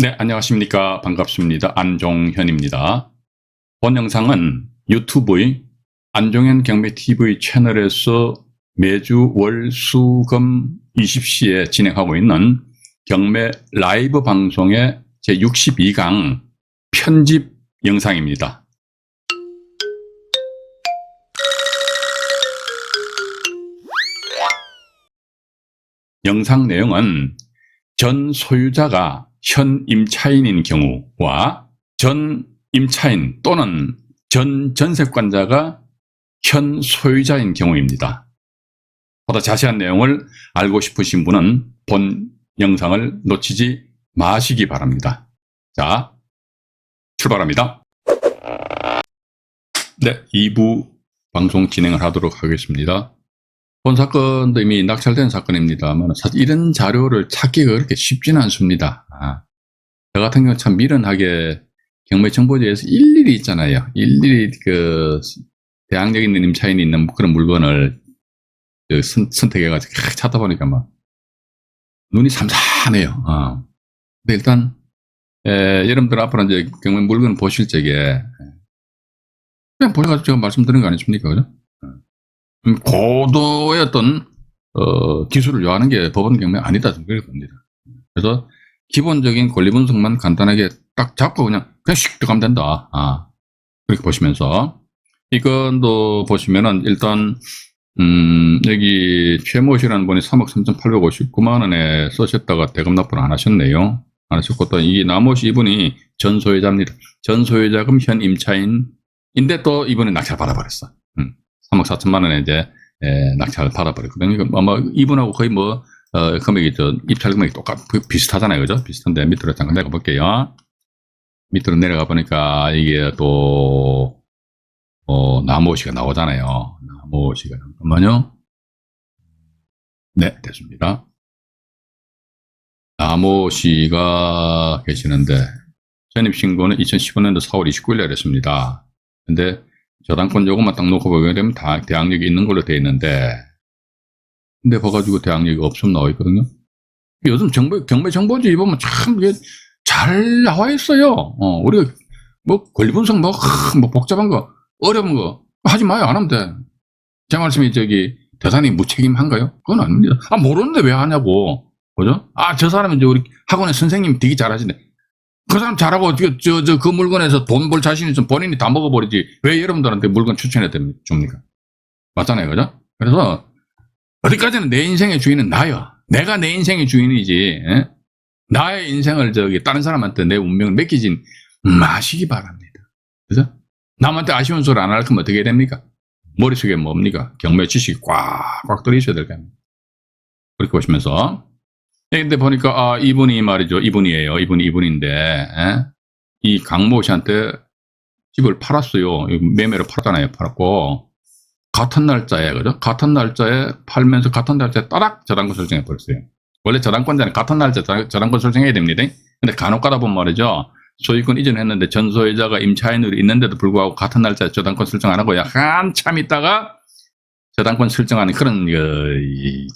네, 안녕하십니까. 반갑습니다. 안종현입니다. 본 영상은 유튜브의 안종현 경매TV 채널에서 매주 월, 수, 금 20시에 진행하고 있는 경매 라이브 방송의 제62강 편집 영상입니다. 영상 내용은 전 소유자가 현 임차인인 경우와 전 임차인 또는 전 전세권자가 현 소유자인 경우입니다. 보다 자세한 내용을 알고 싶으신 분은 본 영상을 놓치지 마시기 바랍니다. 자, 출발합니다. 네, 2부 방송 진행을 하도록 하겠습니다. 본 사건도 이미 낙찰된 사건입니다만 사실 이런 자료를 찾기가 그렇게 쉽지는 않습니다. 저 같은 경우 참 미련하게 경매정보지에서 일일이 있잖아요. 일일이 그 대항력 있는 임차인이 있는 그런 물건을 선택해가지고 찾다 보니까 막 눈이 삼삼해요. 근데 일단 여러분들 앞으로 이제 경매 물건 보실 적에 그냥 보셔가지고 제가 말씀드린 거 아니십니까, 그죠? 고도의 어떤 기술을 요하는 게 법원 경매 아니다 생각이 듭니다. 그래서 기본적인 권리 분석만 간단하게 딱 잡고 그냥 씩 들어가면 된다. 그렇게 보시면서 이 건도 보시면은 일단 여기 최모 씨라는 분이 3억 3,859만 원에 쓰셨다가 대금 납부를 안 하셨네요. 안 하셨고 또 이 나머지 이분이 전 소유자입니다. 전 소유자금 현 임차인인데 또 이분이 낙찰 받아버렸어. 3억 4천만 원에 이제 낙찰을 받아버렸거든요. 아마 이분하고 거의 뭐 금액이 입찰 금액이 비슷하잖아요, 그죠? 비슷한데 밑으로 잠깐 내려가 볼게요. 밑으로 내려가 보니까 이게 또 나모시가 나오잖아요. 나모시가 잠깐만요. 네, 됐습니다. 나모시가 계시는데 전입신고는 2015년도 4월 29일에 했습니다. 근데 저당권 요금만 딱 놓고 보게 되면 다 대항력이 있는 걸로 되어 있는데, 근데 봐가지고 대항력이 없음 나와 있거든요. 요즘 경매 정보지 보면 참 이게 잘 나와 있어요. 우리가 뭐 권리 분석 뭐 복잡한 거, 어려운 거 하지 마요. 안 하면 돼. 제 말씀이 대단히 무책임한가요? 그건 아닙니다. 모르는데 왜 하냐고. 그죠? 저 사람은 이제 우리 학원의 선생님 되게 잘하시네. 그 사람 잘하고 그 물건에서 돈 벌 자신 있으면 본인이 다 먹어버리지 왜 여러분들한테 물건 추천해 줍니까? 맞잖아요, 그죠? 그래서 어디까지는 내 인생의 주인은 나야. 내가 내 인생의 주인이지. 나의 인생을 다른 사람한테 내 운명을 맡기진 마시기 바랍니다. 그죠? 남한테 아쉬운 소리 안 할 거면 어떻게 됩니까? 머릿속에 뭡니까? 경매 지식이 꽉꽉 들어있어야 될 거 아닙니까? 그렇게 보시면서 근데 보니까 이분이 말이죠. 이분인데 이 강모 씨한테 집을 팔았어요. 매매로 팔았잖아요. 팔았고 같은 날짜에, 그죠? 같은 날짜에 팔면서 같은 날짜에 따닥 저당권 설정해 버렸어요. 원래 저당권자는 같은 날짜에 저당권 설정해야 됩니다. 근데 간혹 가다 보면 말이죠. 소유권 이전했는데 전 소유자가 임차인으로 있는데도 불구하고 같은 날짜에 저당권 설정 안 하고 한참 있다가 저당권 설정하는 그런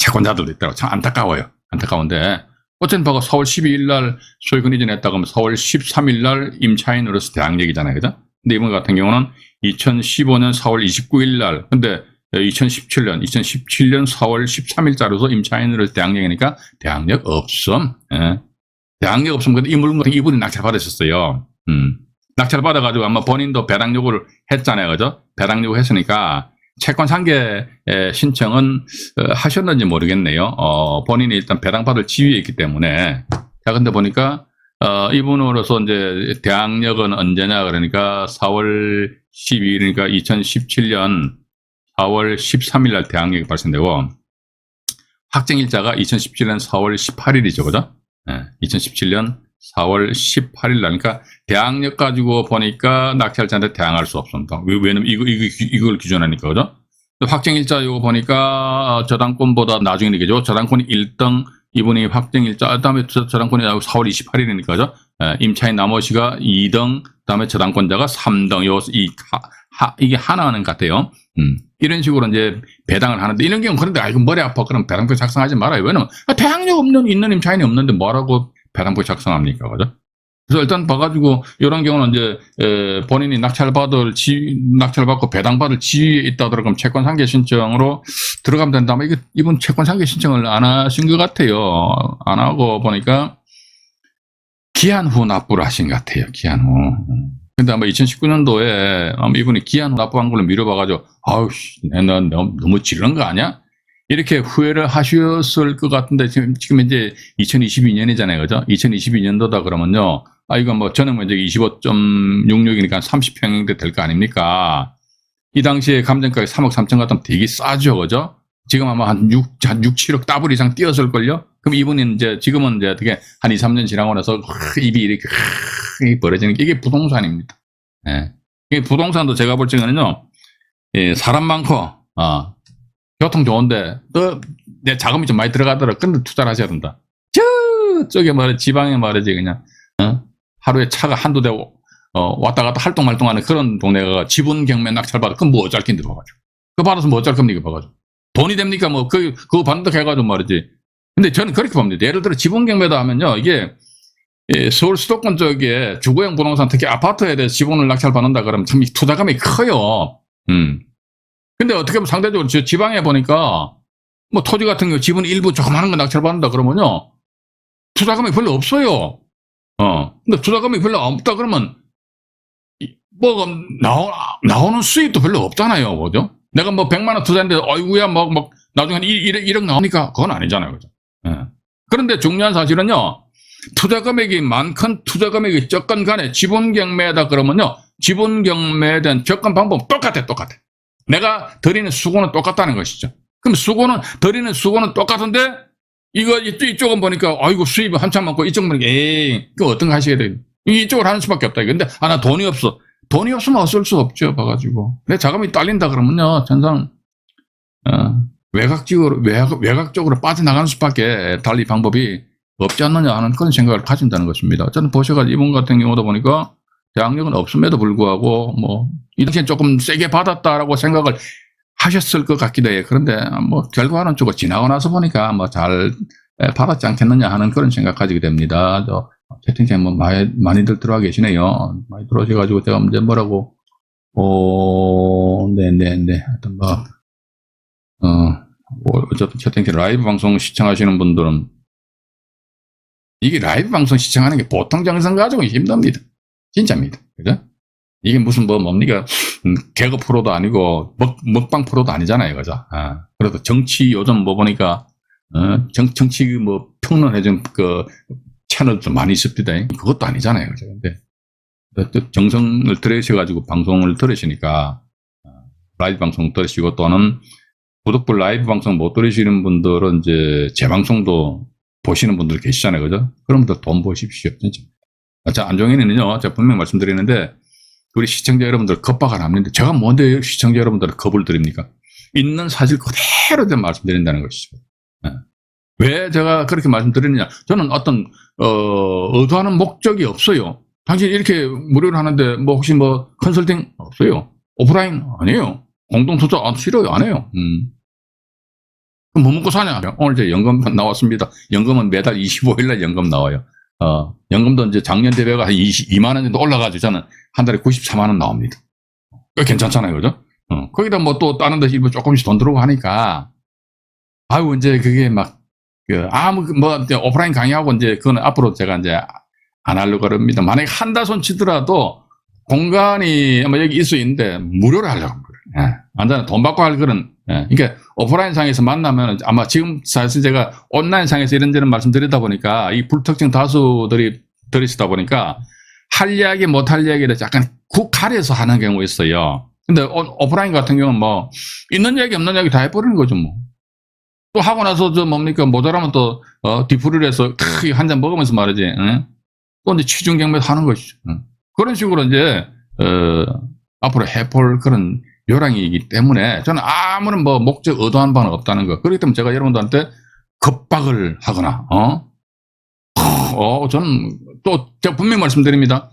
채권자들도 있다고 참 안타까워요. 안타까운데 어쨌든 봐가 4월 12일 날 소유권 이전했다가 4월 13일 날 임차인으로서 대항력이잖아요, 그죠? 근데 이번 같은 경우는 2015년 4월 29일 날, 근데 2017년 4월 13일자로서 임차인으로서 대항력이니까 대항력 없음. 대항력 없음. 근데 이 물건 같은 이분이 낙찰 받으셨어요. 낙찰 받아가지고 아마 본인도 배당 요구를 했잖아요, 그죠? 배당 요구 했으니까. 채권 상계 신청은 하셨는지 모르겠네요. 본인이 일단 배당받을 지위에 있기 때문에. 자, 근데 보니까 이분으로서 이제 대항력은 언제냐 그러니까 4월 12일이니까 2017년 4월 13일 날 대항력이 발생되고 확정일자가 2017년 4월 18일이죠, 그죠? 2017년 4월 18일 날, 그러니까 대항력 가지고 보니까 낙찰자한테 대항할 수 없습니다. 왜냐면 이걸 기준하니까, 그죠? 확정일자 이거 보니까 저당권보다 나중에 되겠죠. 저당권이 1등, 이분이 확정일자, 그 다음에 저당권이 4월 28일이니까, 그죠? 임차인 나머지가 2등, 그 다음에 저당권자가 3등, 이게 하나는 같아요. 이런 식으로 이제 배당을 하는데, 이런 경우 그런데, 이거 머리 아파. 그럼 배당표 작성하지 말아요. 왜냐면, 대항력 있는 임차인이 없는데 뭐라고 배당표 작성합니까? 그죠? 그래서 일단 봐가지고 이런 경우는 이제 본인이 낙찰받고 배당받을 지위에 있다 그러면 채권 상계 신청으로 들어가면 된다면 이분 채권 상계 신청을 안 하신 것 같아요. 안 하고 보니까 기한 후 납부를 하신 것 같아요. 기한 후. 근데 아마 2019년도에 아마 이분이 기한 후 납부한 걸로 미뤄봐가지고 아우 나 너무 지르는 거 아니야? 이렇게 후회를 하셨을 것 같은데 지금 이제 2022년이잖아요. 그죠? 2022년도다 그러면요. 이거 뭐 전용 면적이 25.66이니까 30평인데 될 거 아닙니까? 이 당시에 감정가가 3억 3천 같으면 되게 싸죠. 그죠? 지금 아마 한 7억 더블 이상 뛰었을걸요? 그럼 이분이 이제 지금은 이제 어떻게 한 2, 3년 지나고 나서 입이 이렇게 벌어지는 게 이게 부동산입니다. 예. 이게 부동산도 제가 볼 적에는요. 예, 사람 많고, 교통 좋은데 또 내 자금이 좀 많이 들어가더라. 근데 투자를 하셔야 된다. 저쪽에 말이야 지방에 말이지 그냥 하루에 차가 한두 대 왔다 갔다 활동하는 그런 동네가 지분 경매 낙찰받아. 그럼 뭐 어쩔 낀데 봐가지고. 그거 받아서 뭐 어쩔 겁니까 봐가지고. 돈이 됩니까 뭐 그거 받는다 해가지고 말이지. 근데 저는 그렇게 봅니다. 예를 들어 지분 경매다 하면요. 이게 서울 수도권 쪽에 주거용 부동산 특히 아파트에 대해서 지분을 낙찰받는다 그러면 참 투자금이 커요. 근데 어떻게 보면 상대적으로 지방에 보니까 뭐 토지 같은 경우 지분 일부 조그마한 거 낙찰받는다 그러면요. 투자금이 별로 없어요. 근데 투자금이 별로 없다 그러면 뭐 나오는 수익도 별로 없잖아요. 그죠? 내가 뭐 100만 원 투자했는데 어이구야 막 나중에 1억 나오니까 그건 아니잖아요. 그죠? 그런데 중요한 사실은요. 투자 금액이 많건 투자 금액이 적건 간에 지분 경매다 그러면요. 지분 경매에 대한 접근 방법 똑같아. 내가 드리는 수고는 똑같다는 것이죠. 그럼 드리는 수고는 똑같은데 이쪽은 보니까 아이고 수입이 한참 많고 이쪽은 보니까 그거 어떤 거 하시게 돼? 이쪽을 하는 수밖에 없다. 근데 나 돈이 없어. 돈이 없으면 어쩔 수 없죠. 봐가지고 내 자금이 딸린다 그러면요. 전상 외곽적으로 빠져나가는 수밖에 달리 방법이 없지 않느냐 하는 그런 생각을 가진다는 것입니다. 저는 보셔가지고 이분 같은 경우도 보니까 대학력은 없음에도 불구하고 뭐 이 당시에 조금 세게 받았다라고 생각을 하셨을 것 같기도 해요. 그런데 뭐 결과는 조금 지나고 나서 보니까 뭐 잘 받았지 않겠느냐 하는 그런 생각 가지게 됩니다. 채팅창에 뭐 많이들 들어와 계시네요. 많이 들어오셔가지고 제가 언제 뭐라고 네네네 하여튼 어쨌든 채팅창 라이브 방송 시청하시는 분들은 이게 라이브 방송 시청하는 게 보통 정성 가지고 힘듭니다. 진짜입니다. 그죠? 이게 무슨 뭡니까? 개그 프로도 아니고 먹방 프로도 아니잖아요. 그죠? 그래도 정치 요즘 보니까 정치 뭐 평론해준 그 채널도 많이 있습니다. 그것도 아니잖아요. 그죠? 근데 정성을 들으셔가지고 방송을 들으시니까 라이브 방송 들으시고 또는 구독부 라이브 방송 못 들으시는 분들은 이제 재방송도 보시는 분들 계시잖아요. 그죠? 그럼 돈 버십시오. 진짜. 자, 안종현이는요, 제가 분명히 말씀드리는데, 우리 시청자 여러분들 겁박을 안 합니다. 제가 뭔데 시청자 여러분들을 겁을 드립니까? 있는 사실 그대로 좀 말씀드린다는 것이죠. 왜 제가 그렇게 말씀드리느냐? 저는 어떤, 의도하는 목적이 없어요. 당신 이렇게 무료로 하는데, 뭐, 혹시 뭐, 컨설팅 없어요. 오프라인 아니에요. 공동투자 싫어요. 안 해요. 그럼 뭐 먹고 사냐? 오늘 이제 연금 나왔습니다. 연금은 매달 25일날 연금 나와요. 연금도 이제 작년 대비가 한 2만 원 정도 올라가지고 저는 한 달에 94만 원 나옵니다. 꽤 괜찮잖아요. 그죠? 거기다 뭐 또 다른 데서 일부 조금씩 돈 들어오고 하니까, 아유, 이제 그게 막, 오프라인 강의하고 이제 그거는 앞으로 제가 이제 안 하려고 합니다. 만약에 한다 손 치더라도 공간이 아마 여기 있을 수 있는데 무료로 하려고 합니다. 완전히 돈 받고 할 그런, 그러니까 오프라인 상에서 만나면 아마 지금 사실 제가 온라인 상에서 이런저런 말씀드리다 보니까 이 불특정 다수들이 들으시다 보니까 할 이야기 못 할 이야기를 약간 가려서 하는 경우가 있어요. 근데 오프라인 같은 경우는 뭐 있는 이야기 없는 이야기 다 해버리는 거죠 뭐. 또 하고 나서 뭡니까 모자라면 또 뒤풀이를 해서 한 잔 먹으면서 말이지. 또 이제 취중 경매 하는 것이죠. 그런 식으로 이제 앞으로 해볼 그런 요량이기 때문에 저는 아무런 뭐 목적 의도한 바는 없다는 거. 그렇기 때문에 제가 여러분들한테 겁박을 하거나 저는 또 제가 분명히 말씀드립니다.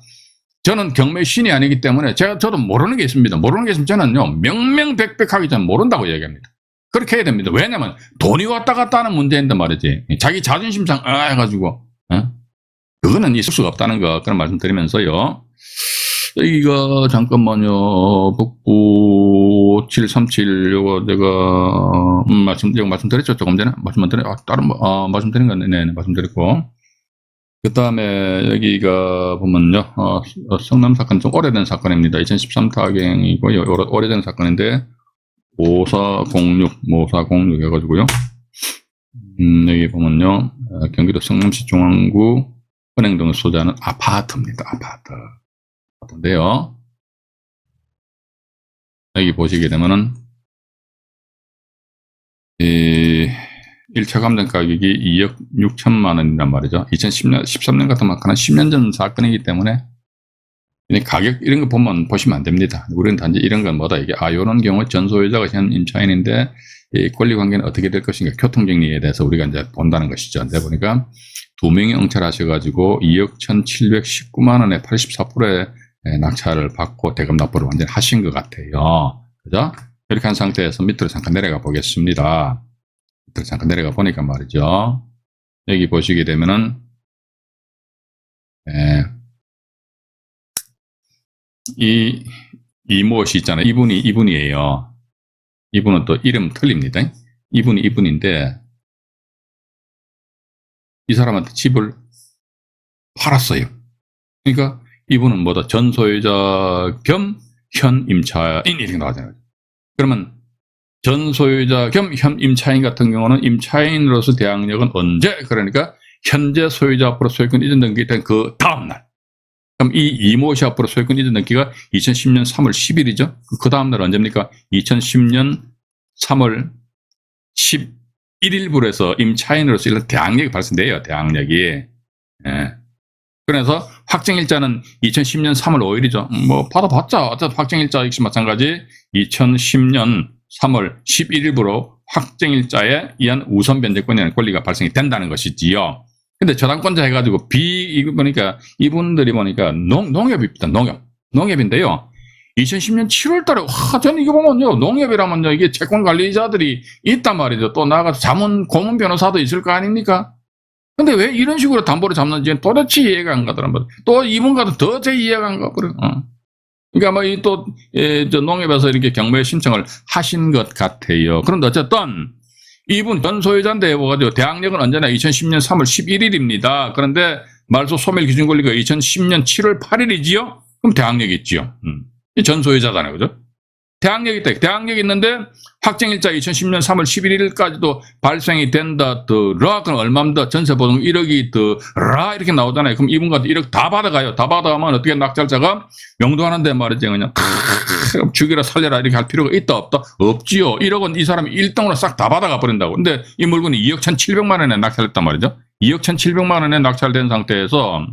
저는 경매 신이 아니기 때문에 저도 모르는 게 있습니다. 모르는 게 있으면 저는요 명명백백하게 저는 모른다고 얘기합니다. 그렇게 해야 됩니다. 왜냐면 돈이 왔다 갔다 하는 문제인데 말이지. 자기 자존심상 해가지고 그건 이거는 있을 수가 없다는 거, 그런 말씀 드리면서요. 여기가, 잠깐만요. 북부 737, 요거 제가, 말씀드렸죠. 조금 전에? 말씀드린 건, 네, 말씀드렸고. 그 다음에 여기가 보면요. 성남 사건 좀 오래된 사건입니다. 2013 타경이고요. 오래된 사건인데, 5406 해가지고요. 여기 보면요. 경기도 성남시 중앙구 은행 등을 소재하는 아파트입니다. 아파트인데요. 여기 보시게 되면은, 1차 감정 가격이 2억 6천만 원이란 말이죠. 13년 같은 막 한 10년 전 사건이기 때문에, 가격 이런 거 보시면 안 됩니다. 우리는 단지 이런 건 뭐다, 이게, 요런 경우 전 소유자가 현 임차인인데, 이 권리 관계는 어떻게 될 것인가, 교통정리에 대해서 우리가 이제 본다는 것이죠. 근데 보니까, 2명이 응찰하셔가지고 2억 1,719만 원에 84%의 낙찰을 받고 대금 납부를 완전히 하신 것 같아요. 그죠? 이렇게 한 상태에서 밑으로 잠깐 내려가 보겠습니다. 밑으로 잠깐 내려가 보니까 말이죠. 여기 보시게 되면은, 이모 씨 있잖아요. 이분이에요. 이분은 또 이름 틀립니다. 이분인데, 이 사람한테 집을 팔았어요. 그러니까 이분은 뭐다? 전 소유자 겸 현 임차인 이렇게 나오잖아요. 그러면 전 소유자 겸 현 임차인 같은 경우는 임차인으로서 대항력은 언제? 그러니까 현재 소유자 앞으로 소유권 이전 등기 된 그 다음날. 그럼 이 이모 씨 앞으로 소유권 이전 등기가 2010년 3월 10일이죠. 그 다음날 언제입니까? 2010년 3월 11일부로 해서 임차인으로서 이런 대항력이 발생돼요. 대항력이. 예. 그래서 확정일자는 2010년 3월 5일이죠. 뭐 받아봤자 어차피 확정일자 역시 마찬가지 2010년 3월 11일부로 확정일자에 의한 우선 변제권이라는 권리가 발생이 된다는 것이지요. 근데 저당권자 해가지고 이거 보니까 이분들이 보니까 농협입니다. 농협인데요. 2010년 7월 달에, 저는 이거 보면요. 농협이라면요. 이게 채권 관리자들이 있단 말이죠. 또 나가서 고문 변호사도 있을 거 아닙니까? 근데 왜 이런 식으로 담보를 잡는지 도대체 이해가 안 가더란 또 이분 같은 더 제 이해가 안 가버려요. 그러니까 뭐 저 농협에서 이렇게 경매 신청을 하신 것 같아요. 그런데 어쨌든 이분 전 소유자인데 해가지고 대항력은 언제나 2010년 3월 11일입니다. 그런데 말소 소멸 기준 권리가 2010년 7월 8일이지요? 그럼 대항력이 있지요. 이 전 소유자잖아요. 그죠? 대항력이 있다. 대항력이 있는데 확정일자 2010년 3월 11일까지도 발생이 된다더라. 그럼 얼마입니다. 전세보증 1억이 더라 이렇게 나오잖아요. 그럼 이분과 1억 다 받아가요. 다 받아가면 어떻게 낙찰자가 명도하는데 말이지 그냥 죽이라 살려라 이렇게 할 필요가 있다 없다? 없지요. 1억은 이 사람이 1등으로 싹 다 받아가 버린다고. 근데 이 물건이 2억 1,700만 원에 낙찰했단 말이죠. 2억 1,700만 원에 낙찰된 상태에서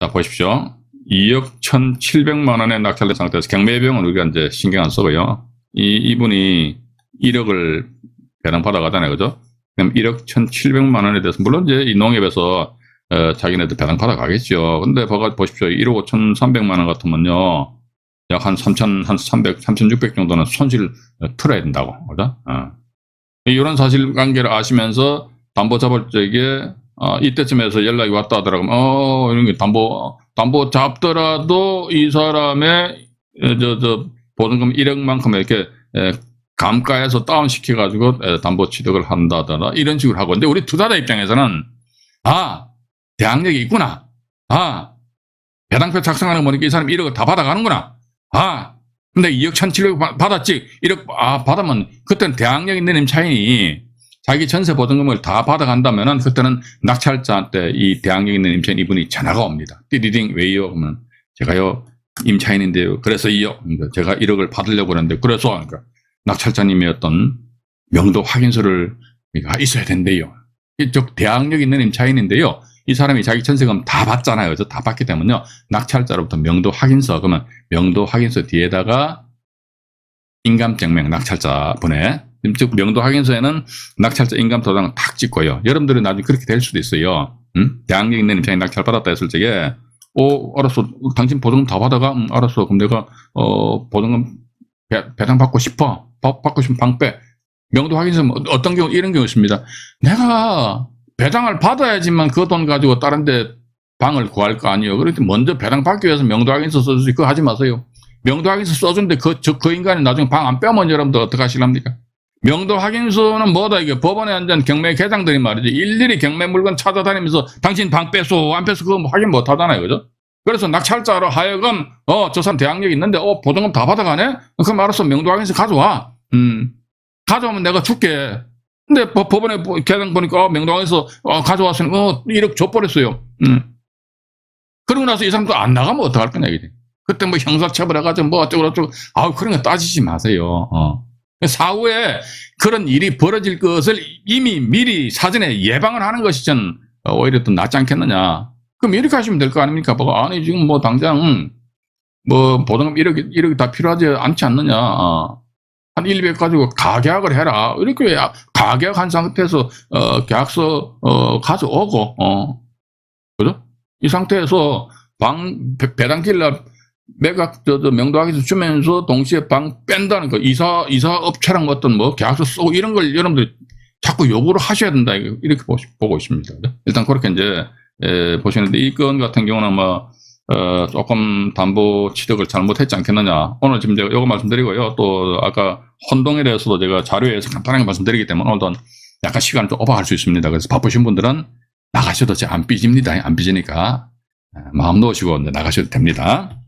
자 보십시오. 2억 1,700만 원에 낙찰된 상태에서 경매비용은 우리가 이제 신경 안 쓰고요. 이분이 1억을 배당받아 가잖아요. 그죠? 그럼 1억 1,700만 원에 대해서, 물론 이제 이 농협에서, 자기네들 배당받아 가겠죠. 근데 보십시오. 1억 5,300만 원 같으면요. 약 한 3,600 정도는 손실 틀어야 된다고. 그죠? 이런 사실관계를 아시면서 담보 잡을 적에, 이때쯤에서 연락이 왔다 하더라고. 이런 게 담보 잡더라도 이 사람의 보증금 1억만큼 이렇게 감가해서 다운시켜가지고 담보 취득을 한다더라 이런 식으로 하고. 근데 우리 투자자 입장에서는 대항력이 있구나. 배당표 작성하는 거 보니까 이 사람이 1억을 다 받아가는구나. 근데 2억 1,700 받았지. 1억 받으면 그때는 대항력 있는 임차인이 자기 전세 보증금을 다 받아간다면은 그때는 낙찰자한테 이 대항력 있는 임차인 이분이 전화가 옵니다. 띠디딩 왜요? 그러면 제가요 임차인인데요. 그래서요. 그러니까 제가 1억을 받으려고 그러는데 그래서 그러니까 낙찰자님의 어떤 명도 확인서를 있어야 된대요. 즉 대항력 있는 임차인인데요. 이 사람이 자기 전세금 다 받잖아요. 그래서 다 받기 때문에요. 낙찰자로부터 명도 확인서, 그러면 명도 확인서 뒤에다가 인감증명 낙찰자 분의, 즉 명도 확인서에는 낙찰자 인감 도장을 탁 찍고요. 여러분들은 나중에 그렇게 될 수도 있어요. 대항력 있는 임차인이 낙찰 받았다 했을 적에 알았어. 당신 보증금 다 받아가? 알았어. 그럼 내가 보증금 배당 받고 싶어. 받고 싶으면 방빼. 명도 확인서 어떤 경우 이런 경우 있습니다. 내가 배당을 받아야지만 그 돈 가지고 다른 데 방을 구할 거 아니에요. 그렇게 먼저 배당 받기 위해서 명도확인서 써주지. 그거 하지 마세요. 명도확인서 써준데 그 인간이 나중에 방 안 빼면 여러분들 어떻게 하실랍니까? 명도확인서는 뭐다 이게 법원에 앉은 경매 계장들이 말이지 일일이 경매 물건 찾아다니면서 당신 방 빼소 안 빼소 그거 확인 못 하잖아요. 그죠? 그래서 낙찰자로 하여금 저 사람 대항력이 있는데 보증금 다 받아가네? 그럼 알아서 명도확인서 가져와. 가져오면 내가 줄게. 근데 법원에 계장 보니까 명도확인서 가져왔으니 1억 줘버렸어요. 그러고 나서 이 사람도 안 나가면 어떡할 거냐 이게. 그때 뭐 형사처벌해가지고 뭐 어쩌고 그런 거 따지지 마세요. 사후에 그런 일이 벌어질 것을 이미 미리 사전에 예방을 하는 것이 전 오히려 더 낫지 않겠느냐. 그럼 이렇게 하시면 될 거 아닙니까? 아니 지금 뭐 당장 뭐 보증금 1억이 다 필요하지 않지 않느냐. 한 1, 200 가지고 가계약을 해라. 이렇게 가계약한 상태에서 계약서 가져오고 그죠? 이 상태에서 배당길날 매각 명도하기서 주면서 동시에 방 뺀다는 거 이사업체랑 어떤 뭐 계약서 쓰고 이런 걸 여러분들이 자꾸 요구를 하셔야 된다 이렇게 보고 있습니다. 일단 그렇게 이제 보시는데 이 건 같은 경우는 뭐 조금 담보 취득을 잘못했지 않겠느냐. 오늘 지금 제가 이거 말씀드리고요. 또 아까 혼동에 대해서도 제가 자료에서 간단하게 말씀드리기 때문에 오늘도 약간 시간을 좀 오버할 수 있습니다. 그래서 바쁘신 분들은 나가셔도 안 삐집니다. 안 삐지니까 마음 놓으시고 나가셔도 됩니다.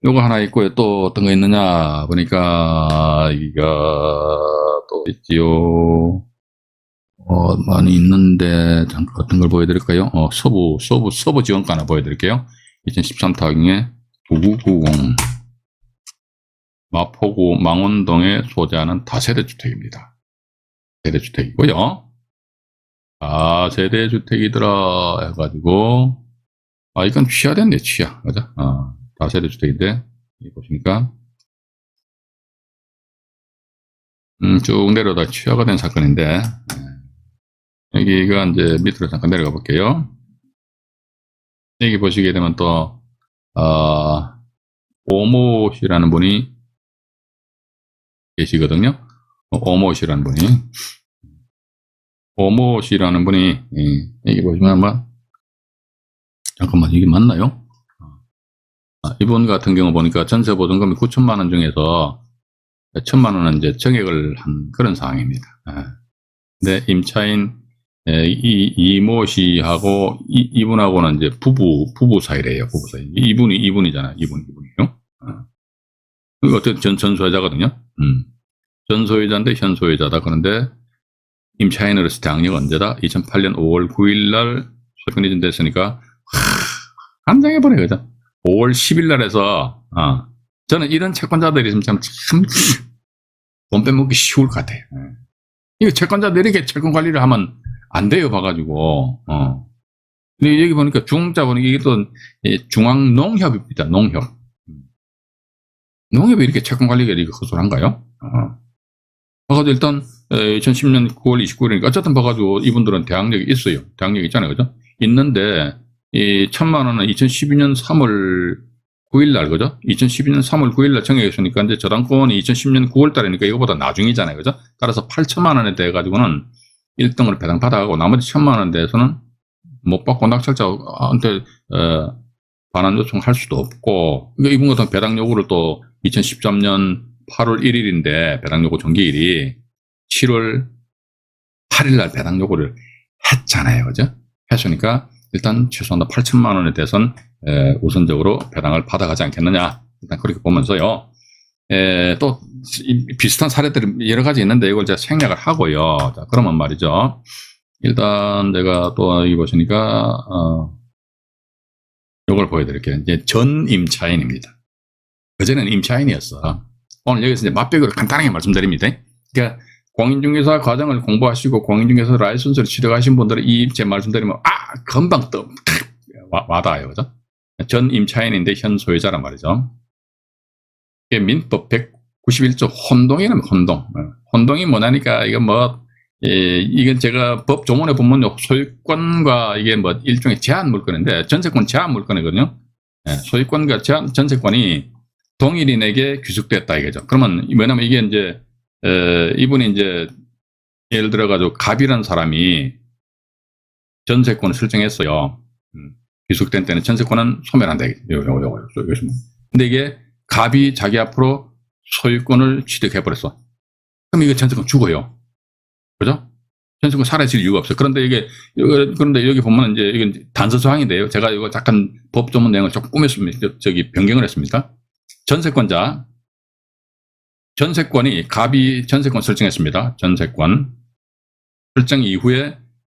요거 하나 있고요. 또 어떤 거 있느냐 보니까 이거 또 있지요. 많이 있는데 잠깐 어떤 걸 보여드릴까요? 서부 지원가 하나 보여드릴게요. 2013타경에 9990 마포구 망원동에 소재하는 다세대 주택입니다. 세대 주택이고요. 세대 주택이더라 해가지고 이건 취하됐네 취하 그죠? 다세대 주택인데 보시니까 쭉 내려다 취하가 된 사건인데 여기가 이제 밑으로 잠깐 내려가 볼게요. 여기 보시게 되면 또 오모 씨라는 분이 계시거든요. 오모 씨라는 분이 여기 보시면 아마 잠깐만 이게 맞나요? 이분 같은 경우 보니까 전세 보증금이 9천만 원 중에서 1천만 원은 이제 정액을 한 그런 상황입니다. 근데 임차인 이모 씨하고 이분하고는 이제 부부 사이래요. 부부 사이. 이분이잖아요. 이분이요. 어쨌든 전소유자거든요. 전소유자인데 현소유자다. 그런데 임차인으로서 대항력 언제다? 2008년 5월 9일 날 소유권 이전 됐으니까 한장해버려 그죠? 5월 10일 날에서 저는 이런 채권자들이 있으면 참 돈 빼먹기 쉬울 것 같아요. 이거 채권자들이 이렇게 채권 관리를 하면 안 돼요 봐가지고 근데 여기 보니까 중자 보니까 이게 또 중앙농협입니다. 농협이 이렇게 채권 관리가 이렇게 허술한가요? 봐가지고 일단 2010년 9월 29일이니까 어쨌든 봐가지고 이분들은 대항력이 있어요. 대항력이 있잖아요. 그죠? 있는데 이 1천만 원은 2012년 3월 9일 날 그죠? 2012년 3월 9일 날 정해졌으니까 이제 저당권이 2010년 9월 달이니까 이거보다 나중이잖아요. 그죠? 따라서 8천만 원에 대해 가지고는 1등을 배당 받아가고 나머지 1천만 원에 대해서는 못 받고 낙찰자한테 반환 요청할 수도 없고 그러니까 이분 같은 배당 요구를 또 2013년 8월 1일인데 배당 요구 정기일이 7월 8일 날 배당 요구를 했잖아요. 그죠? 했으니까 일단 최소한 8천만 원에 대해서는 우선적으로 배당을 받아가지 않겠느냐. 일단 그렇게 보면서요. 또 비슷한 사례들이 여러 가지 있는데 이걸 제가 생략을 하고요. 자, 그러면 말이죠. 일단 제가 또 여기 보시니까 이걸 보여드릴게요. 이제 전 임차인입니다. 그전에는 임차인이었어. 오늘 여기서 이제 맛배기로 간단하게 말씀드립니다. 그러니까 공인중개사 과정을 공부하시고 공인중개사 라이선스를 취득하신 분들은 제 말씀드리면 금방 또 와닿아요. 그죠? 전 임차인인데 현 소유자란 말이죠. 이게 민법 191조 혼동이라면 혼동. 혼동이 뭐냐니까 이거 이건 제가 법 조문에 보면 소유권과 이게 일종의 제한 물건인데 전세권 제한 물건이거든요. 소유권과 전세권이 동일인에게 귀속됐다 이거죠. 그러면 뭐냐면 이게 이제 이분이 이제 예를 들어가지고 갑이라는 사람이 전세권을 설정했어요. 기속된 때는 전세권은 소멸한다. 근데 이게 갑이 자기 앞으로 소유권을 취득해버렸어. 그럼 이거 전세권 죽어요. 그죠? 전세권 사라질 이유가 없어요. 그런데 여기 보면 이제 이건 단서 조항인데요. 제가 이거 잠깐 법 조문 내용을 조금 꾸몄습니다. 변경을 했습니다. 전세권이 갑이 전세권 설정했습니다. 전세권 설정 이후에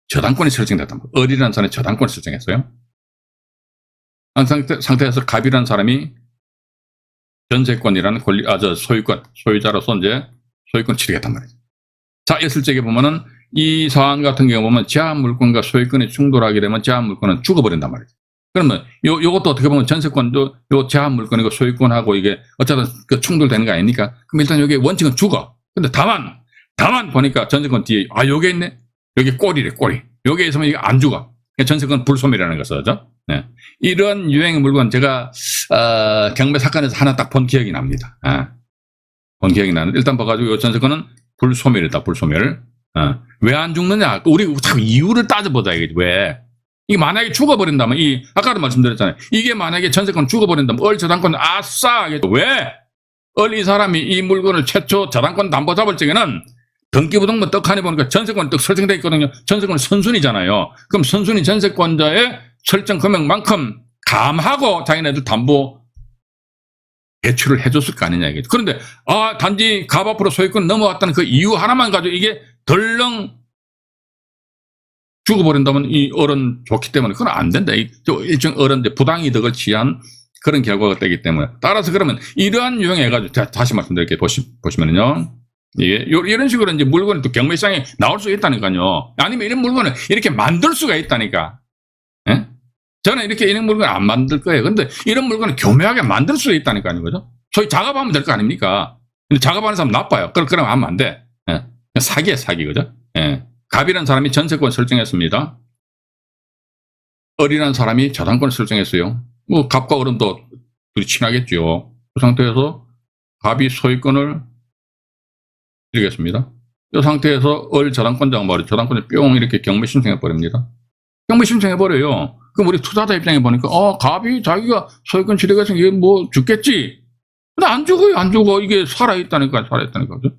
저당권이 설정됐다. 을이라는 사람이 저당권을 설정했어요. 상태에서 갑이라는 사람이 전세권이라는 소유자로서 이제 소유권 취득했단 말이죠. 자, 있을 적에 보면은 이 사안 같은 경우 보면 제한 물권과 소유권이 충돌하게 되면 제한 물권은 죽어버린단 말이죠. 그러면 요것도 어떻게 보면 전세권도 요 제한 물권이고 소유권하고 이게 어쨌든 그 충돌되는 거 아닙니까? 그럼 일단 여기 원칙은 죽어. 근데 다만 보니까 전세권 뒤에 요게 있네. 여기 꼬리래, 꼬리. 여기에 있으면 이게 안 죽어. 전세권 불소멸이라는 것이죠. 네. 이런 유행의 물건 제가 경매 사건에서 하나 딱 본 기억이 납니다. 본 기억이 나는데 일단 봐가지고 이 전세권은 불소멸이다. 불소멸. 왜 안 죽느냐? 우리 참 이유를 따져보자. 이게 왜? 이게 만약에 죽어버린다면 아까도 말씀드렸잖아요. 이게 만약에 전세권 죽어버린다면 저당권 아싸! 왜? 이 사람이 이 물건을 최초 저당권 담보 잡을 적에는 등기부등본 떡하니 보니까 전세권 떡 설정되어 있거든요. 전세권은 선순위잖아요. 그럼 선순위 전세권자의 설정 금액만큼 감하고 자기네들 담보 대출을 해줬을 거 아니냐 이게. 그런데 단지 갑 앞으로 소유권 넘어왔다는 그 이유 하나만 가지고 이게 덜렁 죽어버린다면 이 어른 좋기 때문에 그건 안 된다. 일종 어른들 부당이득을 취한 그런 결과가 되기 때문에 따라서 그러면 이러한 유형해가지고 다시 말씀드릴게요. 보시면은요. 이게 이런 식으로 이제 물건이 또 경매시장에 나올 수 있다니까요. 아니면 이런 물건을 이렇게 만들 수가 있다니까. 예? 저는 이런 물건을 안 만들 거예요. 근데 이런 물건을 교묘하게 만들 수 있다니까요. 그죠? 소위 작업하면 될 거 아닙니까? 근데 작업하는 사람 나빠요. 그럼 하면 안 돼. 예. 사기야, 사기. 그죠? 예. 갑이라는 사람이 전세권 설정했습니다. 을이라는 사람이 저당권 설정했어요. 뭐 갑과 을은 둘이 친하겠죠. 그 상태에서 갑이 소유권을 드리겠습니다. 이 상태에서 을 저당권자가 말이죠. 저당권을 뿅 이렇게 경매 신청해버립니다. 경매 신청해버려요. 그럼 우리 투자자 입장에 보니까 갑이 자기가 소유권 취득해서 이게 뭐 죽겠지. 근데 안 죽어요. 안 죽어. 이게 살아있다니까. 그죠?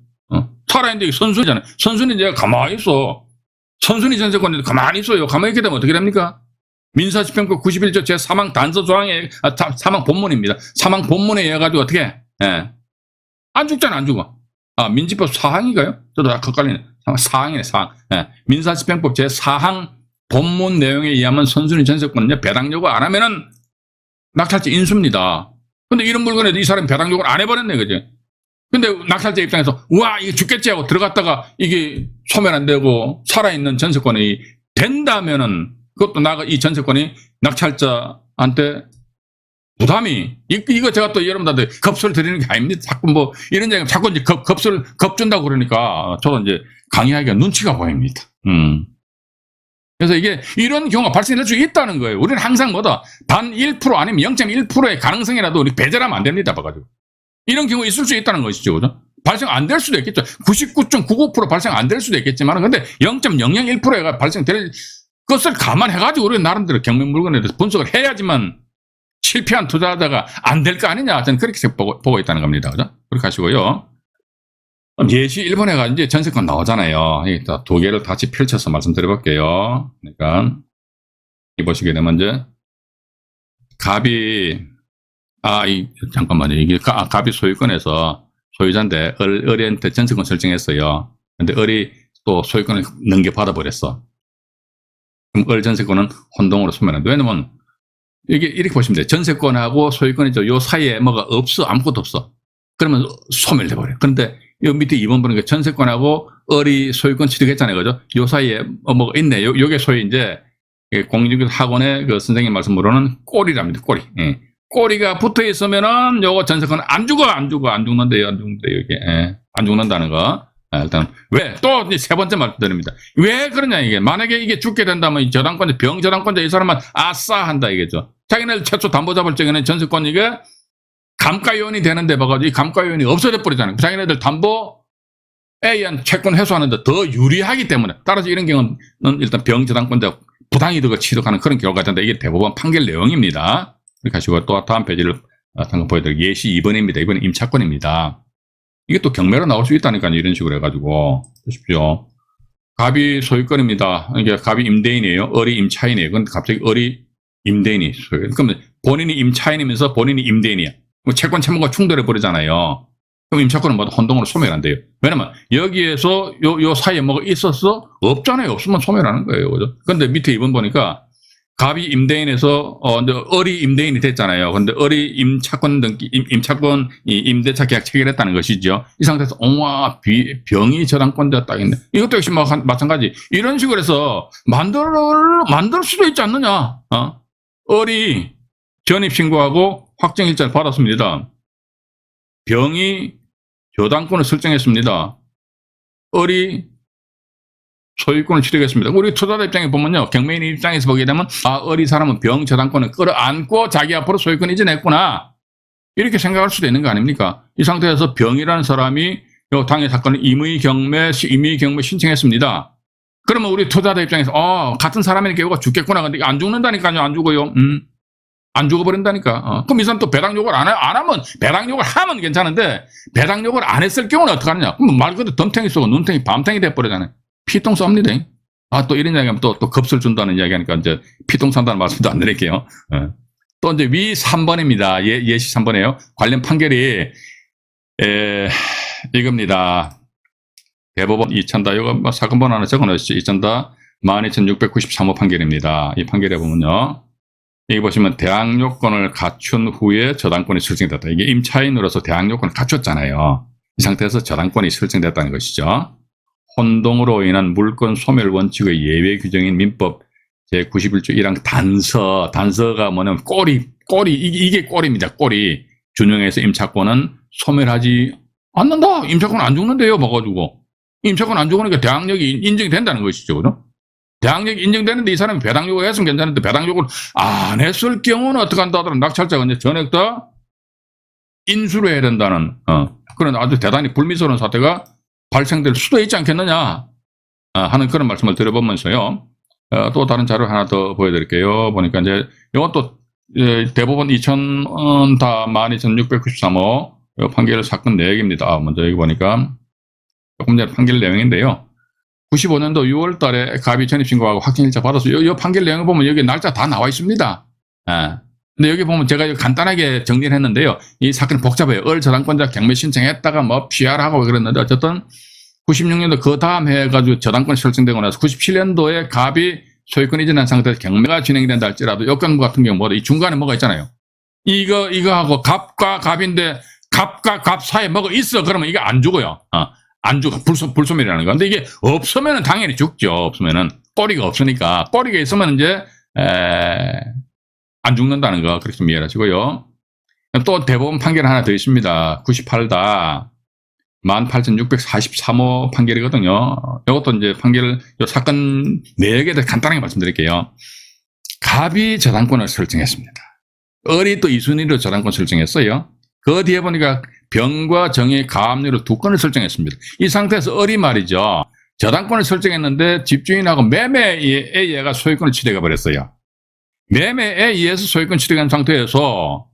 살아있는데 이게 선순위잖아요. 선순위 내가 가만히 있어. 선순위 전세권인데 가만히 있어요. 가만히 있게 되면 어떻게 됩니까? 민사집행법 91조 제3항 단서 조항에 사망 본문입니다. 사망 본문에 의해 가지고 어떻게? 안 죽잖아. 안 죽어. 민지법 4항인가요? 저도 헷갈리네. 4항이네. 4항. 민사집행법 제4항 본문 내용에 의하면 선순위 전세권은 배당 요구 안 하면은 낙찰자 인수입니다. 근데 이런 물건에도 이 사람이 배당 요구를 안 해버렸네. 그죠? 근데 낙찰자 입장에서 우와 이게 죽겠지 하고 들어갔다가 이게 소멸 안 되고 살아있는 전세권이 된다면은 그것도 이 전세권이 낙찰자한테 부담이 이거 제가 또 여러분들한테 겁수를 드리는 게 아닙니다. 자꾸 뭐 이런 얘기 자꾸 이제 겁수를 겁준다고 그러니까 저도 이제 강의하기가 눈치가 보입니다. 그래서 이게 이런 경우가 발생할 수 있다는 거예요. 우리는 항상 단 1% 아니면 0.1%의 가능성이라도 우리 배제하면 안 됩니다. 봐가지고 이런 경우 있을 수 있다는 것이죠. 그죠? 발생 안 될 수도 있겠죠. 99.99% 발생 안 될 수도 있겠지만 근데 0.001%가 발생될 것을 감안해가지고 우리는 나름대로 경매 물건에 대해서 분석을 해야지만 실패한 투자자가 안 될 거 아니냐. 저는 그렇게 보고 있다는 겁니다. 그죠? 그렇게 하시고요. 예시 1번에 이제 전세권 나오잖아요. 두 개를 같이 펼쳐서 말씀드려볼게요. 그러니까, 이 보시게 되면 이제, 갑이, 잠깐만요. 이게 갑이 소유권에서 소유자인데, 을한테 전세권 설정했어요. 근데 을이 또 소유권을 넘겨받아버렸어. 그럼 을 전세권은 혼동으로 소멸한다. 왜냐면, 이게 이렇게 보시면 돼요. 전세권하고 소유권이죠. 요 사이에 뭐가 없어. 아무것도 없어. 그러면 소멸돼 버려요. 그런데 요 밑에 2번 보니까 전세권하고 을이 소유권 취득했잖아요. 그죠? 요 사이에 뭐가 있네. 요게 소위 이제 공인중개사 학원의 그 선생님 말씀으로는 꼬리랍니다. 꼬리. 꼬리가 붙어 있으면은 요거 전세권 안 죽는데요. 이게. 안 죽는다는 거. 일단 왜? 또 세 번째 말씀드립니다. 왜 그러냐 이게. 만약에 이게 죽게 된다면 저당권자, 병저당권자 이 사람만 아싸 한다 이게죠. 자기네들 최초 담보 잡을 적에는 전세권 이게 감가요인이 되는데 봐가지고 이 감가요인이 없어져 버리잖아요. 자기네들 담보에 의한 채권 회수하는데 더 유리하기 때문에 따라서 이런 경우는 일단 병저당권자 부당이득을 취득하는 그런 결과가 된다. 이게 대법원 판결 내용입니다. 이렇게 하시고 또 다음 페이지를 잠깐 보여드릴게요. 예시 2번입니다. 이번엔 임차권입니다. 이게 또 경매로 나올 수 있다니까요. 이런 식으로 해가지고 보십시오. 갑이 소유권입니다. 이게 갑이 임대인이에요. 을이 임차인이에요. 근데 갑자기 을이 임대인이 소유권. 그러면 본인이 임차인이면서 본인이 임대인이야. 채권 채무가 충돌해 버리잖아요. 그럼 임차권은 모두 혼동으로 소멸한대요. 왜냐면 여기에서 요 사이에 뭐가 있었어? 없잖아요. 없으면 소멸하는 거예요. 그죠? 근데 밑에 2번 보니까 갑이 임대인에서 을이 임대인이 됐잖아요. 근데 을이 임차권 등기 임차권 임대차 계약 체결했다는 것이죠. 이 상태에서 병이 저당권자였다 했네. 이것도 역시 마찬가지. 이런 식으로 해서 만들 수도 있지 않느냐. 을이 전입 신고하고 확정 일자를 받았습니다. 병이 저당권을 설정했습니다. 을이 소유권을 취득했습니다. 우리 투자자 입장에 보면요. 경매인 입장에서 보게 되면 을이 사람은 병 저당권을 끌어안고 자기 앞으로 소유권 이전했구나. 이렇게 생각할 수도 있는 거 아닙니까? 이 상태에서 병이라는 사람이 요 당해 사건을 임의 경매 신청했습니다. 그러면 우리 투자자 입장에서 같은 사람이니까 이거 죽겠구나. 근데 안 죽는다니까요. 안 죽어요. 안 죽어버린다니까. 그럼 이 사람 또 배당 요구를 안 하면, 배당 요구를 하면 괜찮은데, 배당 요구를 안 했을 경우는 어떡하느냐. 그럼 말 그대로 덤탱이 쏘고 눈탱이 밤탱이 돼버리잖아요. 피똥 쏩니다. 또 이런 이야기 하면 또 겁을 준다는 이야기 하니까 이제 피똥 싼다는 말씀도 안 드릴게요. 또 이제 위 3번입니다. 예시 3번이에요. 관련 판결이, 이겁니다. 대법원 2000다. 이거 사건 번호 하나 적어 놓으시죠. 2000다 12693호 판결입니다. 이 판결에 보면요. 여기 보시면 대항 요건을 갖춘 후에 저당권이 설정됐다. 이게 임차인으로서 대항 요건을 갖췄잖아요. 이 상태에서 저당권이 설정됐다는 것이죠. 혼동으로 인한 물권 소멸 원칙의 예외 규정인 민법 제91조 1항 단서가 뭐냐면 꼬리 이게 꼬리입니다. 꼬리 준용해서 임차권은 소멸하지 않는다. 임차권 안 죽는데요. 봐가지고 임차권 안 죽으니까 대항력이 인정이 된다는 것이죠. 그죠? 대항력이 인정되는데 이 사람이 배당 요구를 했으면 괜찮은데 배당 요구를 안 했을 경우는 어떻게 한다 하더라도 낙찰자가 이제 전액 다 인수를 해야 된다는 그런 아주 대단히 불미스러운 사태가 발생될 수도 있지 않겠느냐 하는 그런 말씀을 드려보면서요. 또 다른 자료 하나 더 보여드릴게요. 보니까 이제 이것도 대법원 2000다 12693호 판결 사건 내역입니다. 먼저 여기 보니까 조금 전에 판결 내용인데요. 95년도 6월 달에 갑이 전입신고하고 확정일자 받았어요. 이 판결 내용을 보면 여기 날짜 다 나와 있습니다. 근데 여기 보면 제가 간단하게 정리를 했는데요. 이 사건이 복잡해요. 을 저당권자 경매 신청했다가 뭐 PR하고 그랬는데 어쨌든 96년도 그 다음 해가지고 저당권이 설정되고 나서 97년도에 갑이 소유권 이전한 상태에서 경매가 진행된다 할지라도 요건 같은 경우 뭐다 이 중간에 뭐가 있잖아요. 이거하고 갑과 갑인데 갑과 갑 사이에 뭐가 있어. 그러면 이게 안 죽어요. 안 죽어. 불소멸이라는 거. 근데 이게 없으면은 당연히 죽죠. 없으면은. 꼬리가 없으니까. 꼬리가 있으면 이제, 안 죽는다는 거. 그렇게 좀 이해를 하시고요. 또 대법원 판결 하나 더 있습니다. 98다 18643호 판결이거든요. 이것도 이제 판결, 요 사건 내역에 대해 간단하게 말씀드릴게요. 갑이 저당권을 설정했습니다. 을이 또 2순위로 저당권 설정했어요. 그 뒤에 보니까 병과 정의 가압류로 두 건을 설정했습니다. 이 상태에서 을이 말이죠. 저당권을 설정했는데 집주인하고 매매에 의해가 소유권을 취득해 버렸어요. 매매에 의해서 소유권 취득한 상태에서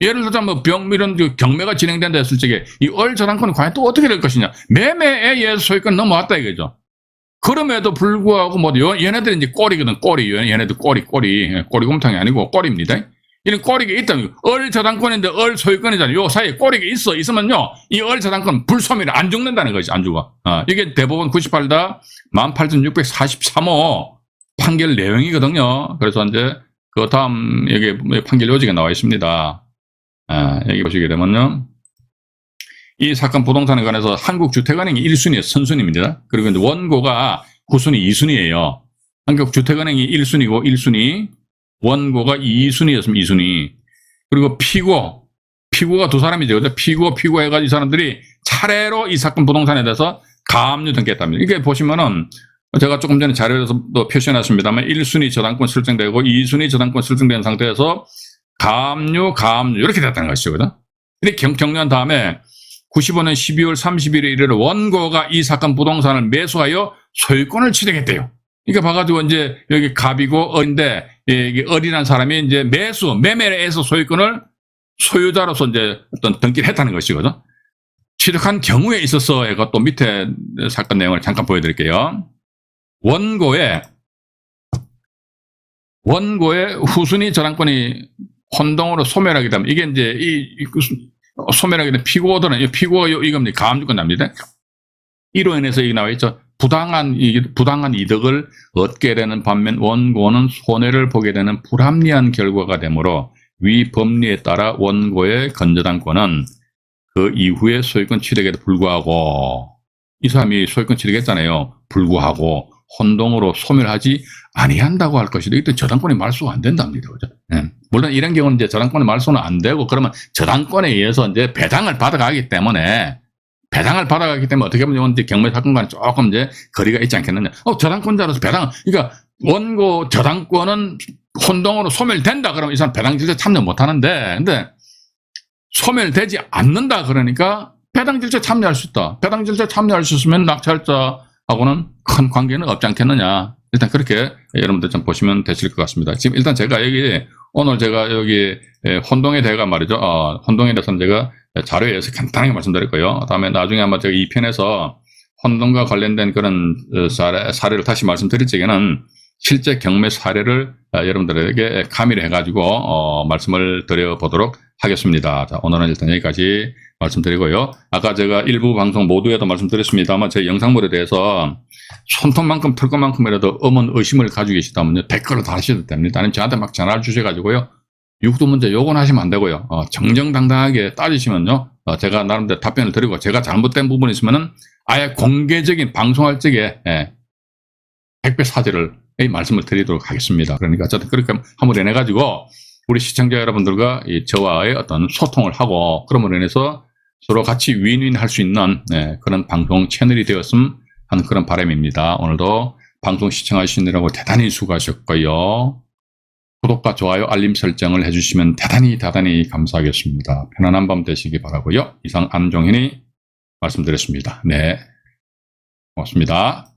예를 들자면 뭐 병 이런 경매가 진행된다 했을 적에 이 을 저당권이 과연 또 어떻게 될 것이냐. 매매에 의해서 소유권 넘어왔다 이거죠. 그럼에도 불구하고 뭐 얘네들은 이제 꼬리거든. 꼬리. 얘네들 꼬리곰탕이 아니고 꼬리입니다. 이런 꼬리가 있다면 을 저당권인데 을 소유권이잖아요. 요 사이에 꼬리가 있으면요. 이 을 저당권 불소멸이 안 죽는다는 거지. 안 죽어. 이게 대법원 98다 18643호 판결 내용이거든요. 그래서 이제 그 다음 여기 판결 요지가 나와 있습니다. 여기 보시게 되면요. 이 사건 부동산에 관해서 한국주택은행이 1순위에 선순위입니다. 그리고 이제 원고가 9순위, 2순위예요. 한국주택은행이 1순위고 1순위, 원고가 2순위였으면 2순위. 그리고 피고가 두 사람이죠. 그죠? 피고 해가지고 이 사람들이 차례로 이 사건 부동산에 대해서 가압류 등기했답니다. 이게 보시면은 제가 조금 전에 자료에서 또 표시해놨습니다만 1순위 저당권 설정되고 2순위 저당권 설정된 상태에서 가압류 이렇게 됐다는 것이죠. 그죠? 이렇게 경료한 다음에 95년 12월 30일에 이르러 원고가 이 사건 부동산을 매수하여 소유권을 취득했대요. 그러니까 봐가지고 이제 여기 갑이고 을인데 이게 을이라는 사람이 이제 매매에서 소유권을 소유자로서 이제 어떤 등기를 했다는 것이거든. 취득한 경우에 있어서 이거 또 밑에 사건 내용을 잠깐 보여드릴게요. 원고에 후순위 저당권이 혼동으로 소멸하게 되면 이게 이제 소멸하게 되면 피고가 이겁니다. 가압류권 납니다. 이로 인해서 이게 나와 있죠. 부당한 이득을 얻게 되는 반면 원고는 손해를 보게 되는 불합리한 결과가 되므로 위 법리에 따라 원고의 건저당권은 그 이후에 소유권 취득에도 불구하고 이 사람이 소유권 취득했잖아요. 불구하고 혼동으로 소멸하지 아니한다고 할 것이다. 이때 저당권의 말소가 안 된답니다. 그죠? 예. 물론 이런 경우는 이제 저당권의 말소는 안 되고 그러면 저당권에 의해서 이제 배당을 받아가기 때문에 어떻게 보면 이제 경매 사건과는 조금 이제 거리가 있지 않겠느냐. 저당권자로서 그러니까 원고 저당권은 혼동으로 소멸된다 그러면 이 사람 배당 질서 참여 못 하는데, 근데 소멸되지 않는다 그러니까 배당 질서 참여할 수 있다. 배당 질서 참여할 수 있으면 낙찰자하고는 큰 관계는 없지 않겠느냐. 일단 그렇게 여러분들 좀 보시면 되실 것 같습니다. 지금 일단 오늘 제가 여기 혼동에 대해서 말이죠. 혼동에 대해서는 제가 자료에서 간단하게 말씀드렸고요. 다음에 나중에 아마 제가 2편에서 혼동과 관련된 그런 사례를 다시 말씀드릴 적에는 실제 경매 사례를 여러분들에게 가미를 해가지고 말씀을 드려보도록 하겠습니다. 자, 오늘은 일단 여기까지 말씀드리고요. 아까 제가 일부 방송 모두에도 말씀드렸습니다만 제 영상물에 대해서 손톱만큼 털것만큼이라도 엄한 의심을 가지고 계시다면 댓글을 달으셔도 됩니다. 아니면 저한테 막 전화를 주셔가지고요. 육두 문제 요건 하시면 안 되고요. 정정당당하게 따지시면요. 제가 나름대로 답변을 드리고 제가 잘못된 부분이 있으면은 아예 공개적인 방송할 적에 택배 사죄를 말씀을 드리도록 하겠습니다. 그러니까 어쨌든 그렇게 함으로 인해 가지고 우리 시청자 여러분들과 저와의 어떤 소통을 하고 그럼으로 인해서 서로 같이 윈윈 할 수 있는 그런 방송 채널이 되었으면 하는 그런 바람입니다. 오늘도 방송 시청하시느라고 대단히 수고하셨고요. 구독과 좋아요, 알림 설정을 해주시면 대단히 감사하겠습니다. 편안한 밤 되시기 바라고요. 이상 안종현이 말씀드렸습니다. 네, 고맙습니다.